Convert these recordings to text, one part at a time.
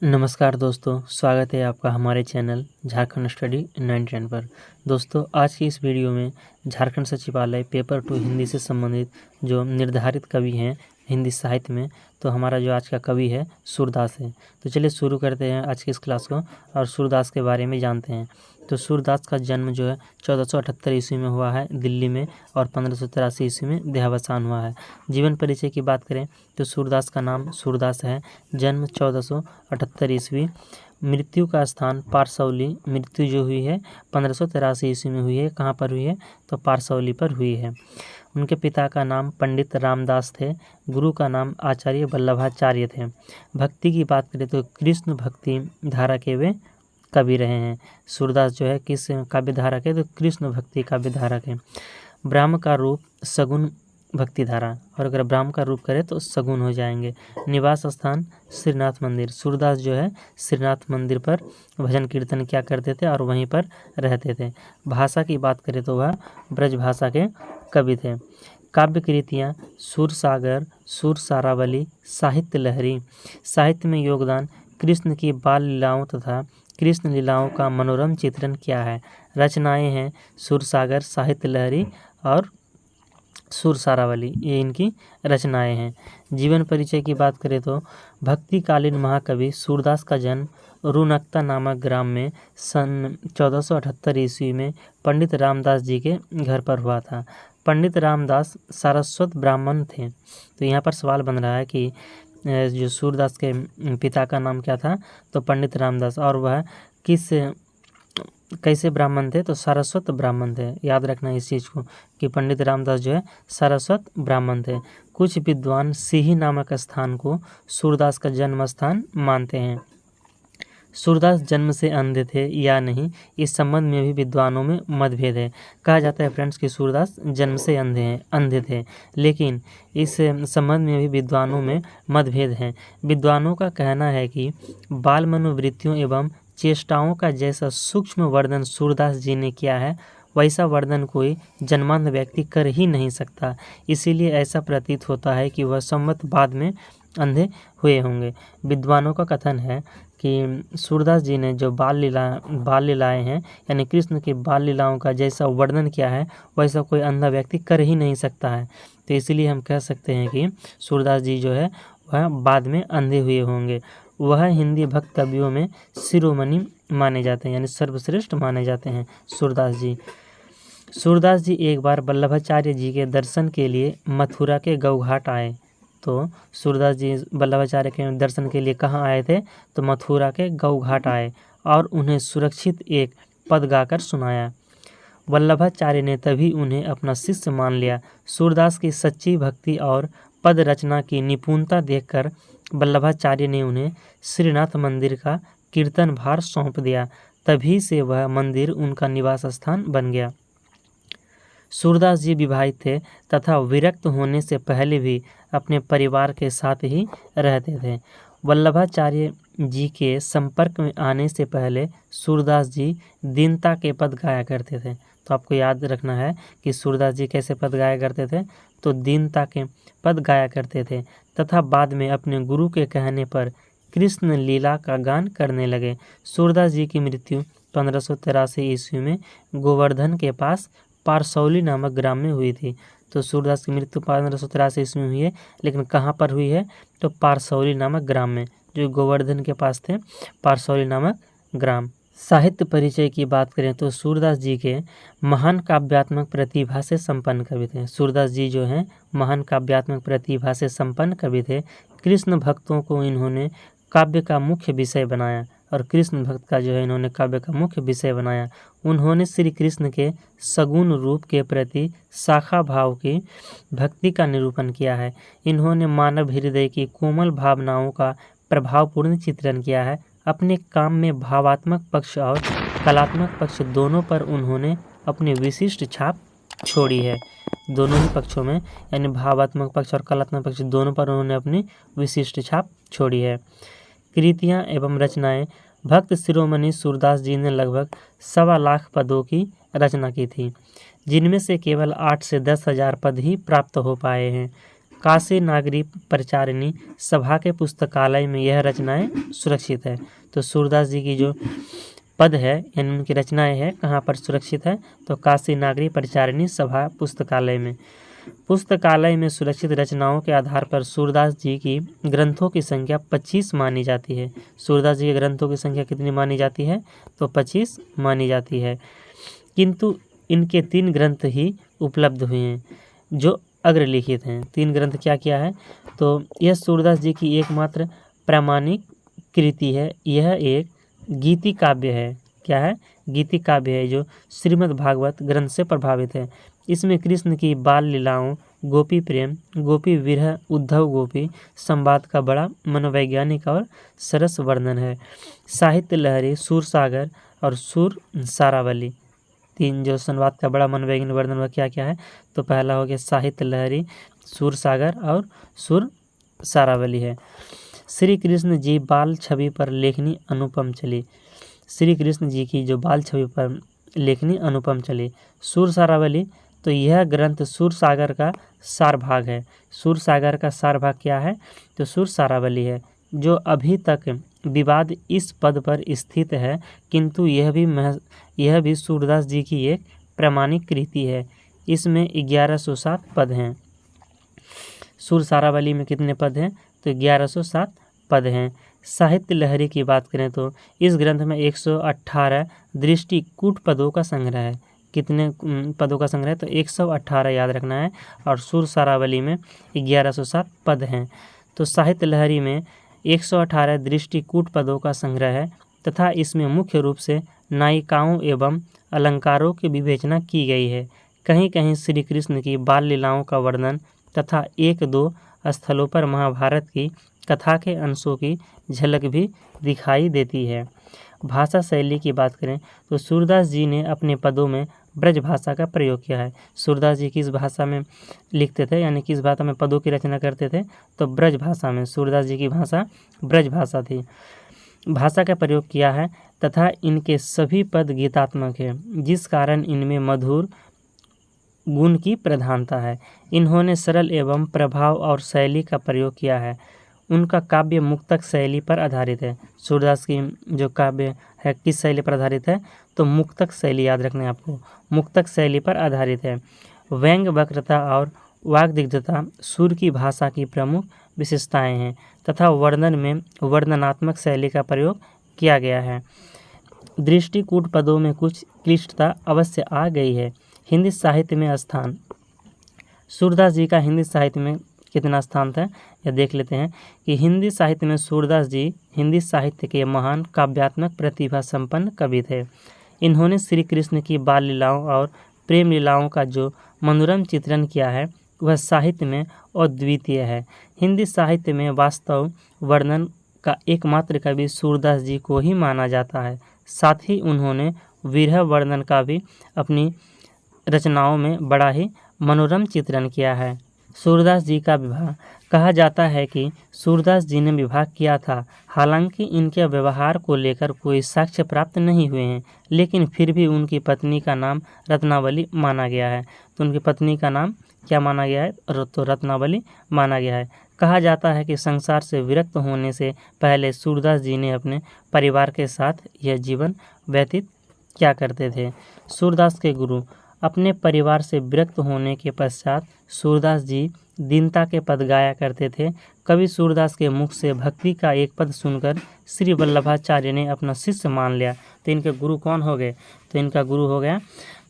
नमस्कार दोस्तों, स्वागत है आपका हमारे चैनल झारखंड स्टडी 910 पर। दोस्तों, आज की इस वीडियो में झारखंड सचिवालय पेपर 2 हिंदी से संबंधित जो निर्धारित कवि हैं हिंदी साहित्य में, तो हमारा जो आज का कवि है सूरदास है। तो चलिए शुरू करते हैं आज की इस क्लास को और सूरदास के बारे में जानते हैं। तो सूरदास का जन्म जो है 1478 ईस्वी में हुआ है दिल्ली में, और 1583 ईस्वी में देहावसान हुआ है। जीवन परिचय की बात करें तो सूरदास का नाम सूरदास है। जन्म 1478 ईस्वी। मृत्यु का स्थान पारसौली। मृत्यु जो हुई है 1583 ईस्वी में हुई है। कहाँ पर हुई है? तो पारसौली पर हुई है। उनके पिता का नाम पंडित रामदास थे। गुरु का नाम आचार्य वल्लभाचार्य थे। भक्ति की बात करें तो कृष्ण भक्ति धारा के वे कवि रहे हैं। सूरदास जो है किस काव्य धारा के? तो कृष्ण भक्ति काव्य धारा के। ब्राह्म का रूप सगुन भक्ति धारा, और अगर ब्राह्म का रूप करें तो सगुन हो जाएंगे। निवास स्थान श्रीनाथ मंदिर। सूरदास जो है श्रीनाथ मंदिर पर भजन कीर्तन क्या करते थे और वहीं पर रहते थे। भाषा की बात करें तो वह ब्रज भाषा के कवि थे। काव्य कृतियाँ सूरसागर, सूरसारावली, साहित्य लहरी। साहित्य में योगदान कृष्ण की बाल लीलाओं तथा कृष्ण लीलाओं का मनोरम चित्रण किया है। रचनाएं हैं सूरसागर, साहित्य लहरी और सूरसारावली, ये इनकी रचनाएं हैं। जीवन परिचय की बात करें तो भक्तिकालीन महाकवि सूरदास का जन्म रुनकता नामक ग्राम में सन 1478 ईस्वी में पंडित रामदास जी के घर पर हुआ था। पंडित रामदास सारस्वत ब्राह्मण थे। तो यहाँ पर सवाल बन रहा है कि जो सूरदास के पिता का नाम क्या था? तो पंडित रामदास, और वह कैसे ब्राह्मण थे? तो सारस्वत ब्राह्मण थे। याद रखना इस चीज़ को कि पंडित रामदास जो है सारस्वत ब्राह्मण थे। कुछ विद्वान सिही नामक स्थान को सूरदास का जन्म स्थान मानते हैं। सूरदास जन्म से अंधे थे या नहीं, इस संबंध में भी विद्वानों में मतभेद है। कहा जाता है फ्रेंड्स कि सूरदास जन्म से अंधे थे, लेकिन इस संबंध में भी विद्वानों में मतभेद है। विद्वानों का कहना है कि बाल मनोवृत्तियों एवं चेष्टाओं का जैसा सूक्ष्म वर्णन सूरदास जी ने किया है, वैसा वर्णन कोई जन्मांध व्यक्ति कर ही नहीं सकता। इसीलिए ऐसा प्रतीत होता है कि वह संवत बाद में अंधे हुए होंगे। विद्वानों का कथन है कि सूरदास जी ने जो बाल लीलाएं हैं, यानी कृष्ण की बाल लीलाओं का जैसा वर्णन किया है, वैसा कोई अंधा व्यक्ति कर ही नहीं सकता है। तो इसीलिए हम कह सकते हैं कि सूरदास जी जो है वह बाद में अंधे हुए होंगे। वह हिंदी भक्त कवियों में शिरोमणि माने जाते हैं, यानी सर्वश्रेष्ठ माने जाते हैं सूरदास जी। सूरदास जी एक बार वल्लभाचार्य जी के दर्शन के लिए मथुरा के गौघाट आए। तो सूरदास जी वल्लभाचार्य के दर्शन के लिए कहाँ आए थे? तो मथुरा के गौघाट आए और उन्हें सुरक्षित एक पद गाकर सुनाया। वल्लभाचार्य ने तभी उन्हें अपना शिष्य मान लिया। सूरदास की सच्ची भक्ति और पद रचना की निपुणता देखकर वल्लभाचार्य ने उन्हें श्रीनाथ मंदिर का कीर्तन भार सौंप दिया। तभी से वह मंदिर उनका निवास स्थान बन गया। सूरदास जी विवाहित थे तथा विरक्त होने से पहले भी अपने परिवार के साथ ही रहते थे। वल्लभाचार्य जी के संपर्क में आने से पहले सूरदास जी दीनता के पद गाया करते थे। तो आपको याद रखना है कि सूरदास जी कैसे पद गाया करते थे? तो दीनता के पद गाया करते थे, तथा बाद में अपने गुरु के कहने पर कृष्ण लीला का गान करने लगे। सूरदास जी की मृत्यु 1583 ईस्वी में गोवर्धन के पास पारसौली नामक ग्राम में हुई थी। तो सूरदास की मृत्यु 1583 ईस्वी में हुई है, लेकिन कहाँ पर हुई है? तो पारसौली नामक ग्राम में, जो गोवर्धन के पास थे, पारसौली नामक ग्राम। साहित्य परिचय की बात करें तो सूरदास जी के महान काव्यात्मक प्रतिभा से संपन्न कवि थे। सूरदास जी जो हैं महान काव्यात्मक प्रतिभा से संपन्न कवि थे। कृष्ण भक्तों को इन्होंने काव्य का मुख्य विषय बनाया, और कृष्ण भक्त का जो है इन्होंने काव्य का मुख्य विषय बनाया। उन्होंने श्री कृष्ण के सगुण रूप के प्रति शाखा भाव की भक्ति का निरूपण किया है। इन्होंने मानव हृदय की कोमल भावनाओं का प्रभावपूर्ण चित्रण किया है। अपने काम में भावात्मक पक्ष और कलात्मक पक्ष दोनों पर उन्होंने अपनी विशिष्ट छाप छोड़ी है। दोनों ही पक्षों में, यानी भावात्मक पक्ष और कलात्मक पक्ष दोनों पर उन्होंने अपनी विशिष्ट छाप छोड़ी है। कृतियाँ एवं रचनाएं। भक्त शिरोमणि सूरदास जी ने लगभग 1.25 लाख पदों की रचना की थी, जिनमें से केवल 8 से 10 हजार पद ही प्राप्त हो पाए हैं। काशी नागरी परिचारिणी सभा के पुस्तकालय में यह रचनाएं सुरक्षित है। तो सूरदास जी की जो पद है यानी उनकी रचनाएं है कहाँ पर सुरक्षित है, तो काशी नागरी परिचारिणी सभा पुस्तकालय में। पुस्तकालय में सुरक्षित रचनाओं के आधार पर सूरदास जी की ग्रंथों की संख्या 25 मानी जाती है। सूरदास जी के ग्रंथों की संख्या कितनी मानी जाती है, तो 25 मानी जाती है। किंतु इनके 3 ग्रंथ ही उपलब्ध हुए हैं जो अग्रलिखित हैं। 3 ग्रंथ क्या क्या है, तो यह सूरदास जी की एकमात्र प्रामाणिक कृति है। यह एक गीति काव्य है। क्या है, गीति काव्य है जो श्रीमद् भागवत ग्रंथ से प्रभावित है। इसमें कृष्ण की बाल लीलाओं, गोपी प्रेम, गोपी विरह, उद्धव गोपी संवाद का बड़ा मनोवैज्ञानिक और सरस वर्णन है। साहित्य लहरी, सूरसागर और सूर सारावली, 3 जो संवाद का बड़ा मनोवैज्ञानिक वर्णन वह क्या क्या है, तो पहला हो गया साहित्य लहरी, सूरसागर और सूर सारावली है। श्री कृष्ण जी बाल छवि पर लेखनी अनुपम चली। श्री कृष्ण जी की जो बाल छवि पर लेखनी अनुपम चली। सूर सारावली, तो यह ग्रंथ सूरसागर का सार भाग है। सूरसागर का सार भाग क्या है, तो सूर सारावली है, जो अभी तक विवाद इस पद पर स्थित है, किंतु यह भी सूरदास जी की एक प्रामाणिक कृति है। इसमें 1107 पद हैं। सूर सारावली में कितने पद हैं, तो 1107 पद हैं। साहित्य लहरी की बात करें तो इस ग्रंथ में 118 दृष्टिकूट पदों का संग्रह है। कितने पदों का संग्रह है, तो 118 याद रखना है। और सूर सारावली में 1107 पद हैं। तो साहित्य लहरी में 118 दृष्टिकूट पदों का संग्रह है तथा इसमें मुख्य रूप से नायिकाओं एवं अलंकारों की विवेचना की गई है। कहीं कहीं श्री कृष्ण की बाल लीलाओं का वर्णन तथा 1-2 स्थलों पर महाभारत की कथा के अंशों की झलक भी दिखाई देती है। भाषा शैली की बात करें तो सूरदास जी ने अपने पदों में ब्रज भाषा का प्रयोग किया है। सूरदास जी किस भाषा में लिखते थे, यानी किस भाषा में पदों की रचना करते थे, तो ब्रज भाषा में। सूरदास जी की भाषा ब्रज भाषा थी। भाषा का प्रयोग किया है तथा इनके सभी पद गीतात्मक है, जिस कारण इनमें मधुर गुण की प्रधानता है। इन्होंने सरल एवं प्रभाव और शैली का प्रयोग किया है। उनका काव्य मुक्तक शैली पर आधारित है। सूरदास की जो काव्य है किस शैली पर आधारित है, तो मुक्तक शैली याद रखना है आपको, मुक्तक शैली पर आधारित है। व्यंग्य, वक्रता और वाग्दिग्धता सुर की भाषा की प्रमुख विशेषताएं हैं तथा वर्णन में वर्णनात्मक शैली का प्रयोग किया गया है। दृष्टिकूट पदों में कुछ क्लिष्टता अवश्य आ गई है। हिंदी साहित्य में स्थान, सूरदास जी का हिंदी साहित्य में कितना स्थान था, यह देख लेते हैं कि हिंदी साहित्य में सूरदास जी हिंदी साहित्य के महान काव्यात्मक प्रतिभा संपन्न कवि थे। इन्होंने श्री कृष्ण की बाल लीलाओं और प्रेम लीलाओं का जो मनोरम चित्रण किया है वह साहित्य में अद्वितीय है। हिंदी साहित्य में वास्तव वर्णन का एकमात्र कवि सूरदास जी को ही माना जाता है। साथ ही उन्होंने विरह वर्णन का भी अपनी रचनाओं में बड़ा ही मनोरम चित्रण किया है। सूरदास जी का विवाह, कहा जाता है कि सूरदास जी ने विवाह किया था। हालांकि इनके व्यवहार को लेकर कोई साक्ष्य प्राप्त नहीं हुए हैं, लेकिन फिर भी उनकी पत्नी का नाम रत्नावली माना गया है। तो उनकी पत्नी का नाम क्या माना गया है, तो रत्नावली माना गया है। कहा जाता है कि संसार से विरक्त होने से पहले सूरदास जी ने अपने परिवार के साथ यह जीवन व्यतीत क्या करते थे। सूरदास के गुरु, अपने परिवार से विरक्त होने के पश्चात सूरदास जी दीनता के पद गाया करते थे। कवि सूरदास के मुख से भक्ति का एक पद सुनकर श्री वल्लभाचार्य ने अपना शिष्य मान लिया। तो इनके गुरु कौन हो गए, तो इनका गुरु हो गया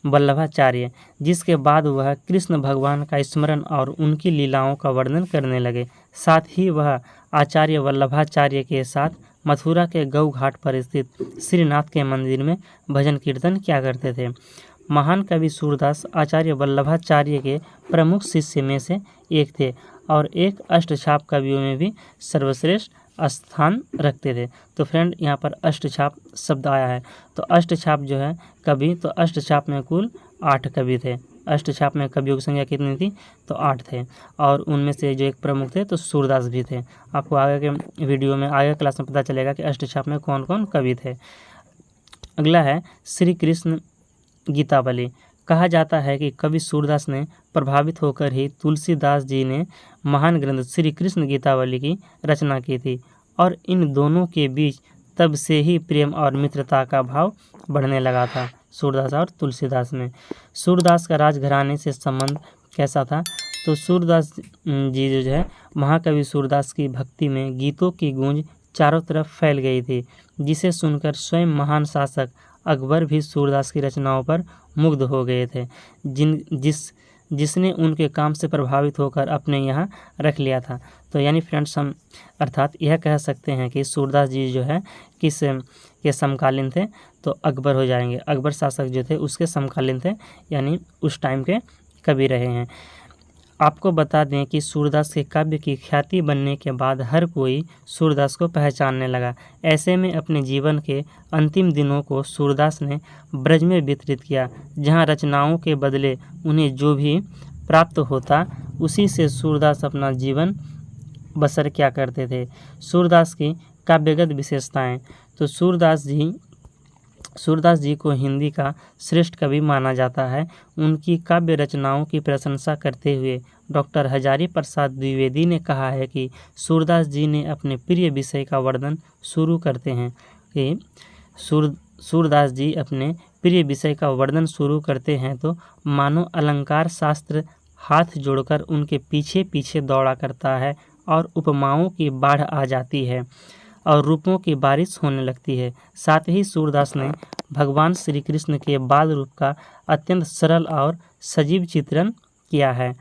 वल्लभाचार्य, जिसके बाद वह कृष्ण भगवान का स्मरण और उनकी लीलाओं का वर्णन करने लगे। साथ ही वह आचार्य वल्लभाचार्य के साथ मथुरा के गौ घाट पर स्थित श्रीनाथ के मंदिर में भजन कीर्तन किया करते थे। महान कवि सूरदास आचार्य वल्लभाचार्य के प्रमुख शिष्य में से एक थे और एक अष्टछाप कवियों में भी सर्वश्रेष्ठ स्थान रखते थे। तो फ्रेंड यहाँ पर अष्टछाप शब्द आया है, तो अष्टछाप जो है कवि, तो अष्टछाप में कुल 8 कवि थे। अष्टछाप में कवियों की संख्या कितनी थी, तो 8 थे और उनमें से जो एक प्रमुख थे तो सूरदास भी थे। आपको आगे के वीडियो में आगे क्लास में पता चलेगा कि अष्टछाप में कौन कौन कवि थे। अगला है श्री कृष्ण गीतावली। कहा जाता है कि कवि सूरदास ने प्रभावित होकर ही तुलसीदास जी ने महान ग्रंथ श्री कृष्ण गीतावली की रचना की थी और इन दोनों के बीच तब से ही प्रेम और मित्रता का भाव बढ़ने लगा था सूरदास और तुलसीदास में। सूरदास का राजघराने से संबंध कैसा था? तो सूरदास जी जो है महाकवि सूरदास की भक्ति में गीतों की गूंज चारों तरफ फैल गई थी, जिसे सुनकर स्वयं महान शासक अकबर भी सूरदास की रचनाओं पर मुग्ध हो गए थे, जिसने उनके काम से प्रभावित होकर अपने यहाँ रख लिया था। तो यानी फ्रेंड्स हम अर्थात यह कह सकते हैं कि सूरदास जी जो है किस के समकालीन थे? तो अकबर हो जाएंगे। अकबर शासक जो थे उसके समकालीन थे, यानी उस टाइम के कवि रहे हैं। आपको बता दें कि सूरदास के काव्य की ख्याति बनने के बाद हर कोई सूरदास को पहचानने लगा। ऐसे में अपने जीवन के अंतिम दिनों को सूरदास ने ब्रज में व्यतीत किया, जहां रचनाओं के बदले उन्हें जो भी प्राप्त होता उसी से सूरदास अपना जीवन बसर किया करते थे। सूरदास की काव्यगत विशेषताएं। तो सूरदास जी को हिंदी का श्रेष्ठ कवि माना जाता है। उनकी काव्य रचनाओं की प्रशंसा करते हुए डॉक्टर हजारी प्रसाद द्विवेदी ने कहा है कि सूरदास जी ने अपने प्रिय विषय का वर्णन शुरू करते हैं कि सूरदास जी अपने प्रिय विषय का वर्णन शुरू करते हैं तो मानो अलंकार शास्त्र हाथ जोड़कर उनके पीछे पीछे दौड़ा करता है और उपमाओं की बाढ़ आ जाती है और रूपों की बारिश होने लगती है। साथ ही सूरदास ने भगवान श्री कृष्ण के बाल रूप का अत्यंत सरल और सजीव चित्रण किया है।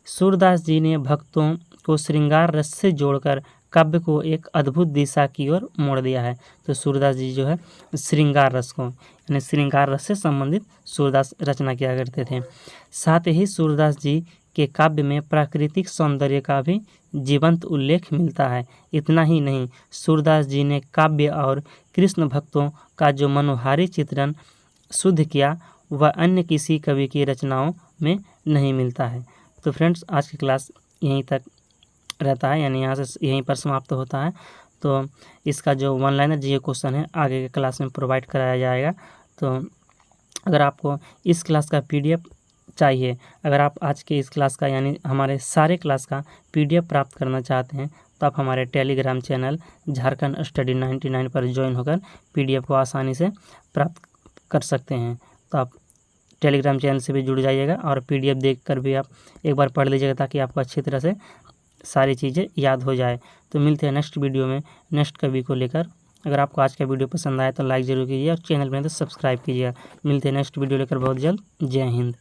सूरदास जी ने भक्तों को श्रृंगार रस से जोड़कर काव्य को एक अद्भुत दिशा की ओर मोड़ दिया है। तो सूरदास जी जो है श्रृंगार रस को यानी श्रृंगार रस से संबंधित सूरदास रचना किया करते थे। साथ ही सूरदास जी के काव्य में प्राकृतिक सौंदर्य का भी जीवंत उल्लेख मिलता है। इतना ही नहीं, सूरदास जी ने काव्य और कृष्ण भक्तों का जो मनोहारी चित्रण शुद्ध किया वह अन्य किसी कवि की रचनाओं में नहीं मिलता है। तो फ्रेंड्स आज की क्लास यहीं तक रहता है, यानी यहाँ से यहीं पर समाप्त होता है। तो इसका जो वन लाइनर जी क्वेश्चन है आगे के क्लास में प्रोवाइड कराया जाएगा। तो अगर आपको इस क्लास का PDF चाहिए, अगर आप आज के इस क्लास का यानी हमारे सारे क्लास का PDF प्राप्त करना चाहते हैं तो आप हमारे टेलीग्राम चैनल झारखंड स्टडी 99 पर ज्वाइन होकर PDF को आसानी से प्राप्त कर सकते हैं। तो आप टेलीग्राम चैनल से भी जुड़ जाइएगा और PDF देखकर भी आप एक बार पढ़ लीजिएगा ताकि आपको अच्छी तरह से सारी चीज़ें याद हो जाए। तो मिलते हैं नेक्स्ट वीडियो में नेक्स्ट कवि को लेकर। अगर आपको आज का वीडियो पसंद आया तो लाइक ज़रूर कीजिए और चैनल में तो सब्सक्राइब कीजिएगा। मिलते हैं नेक्स्ट वीडियो लेकर बहुत जल्द। जय हिंद।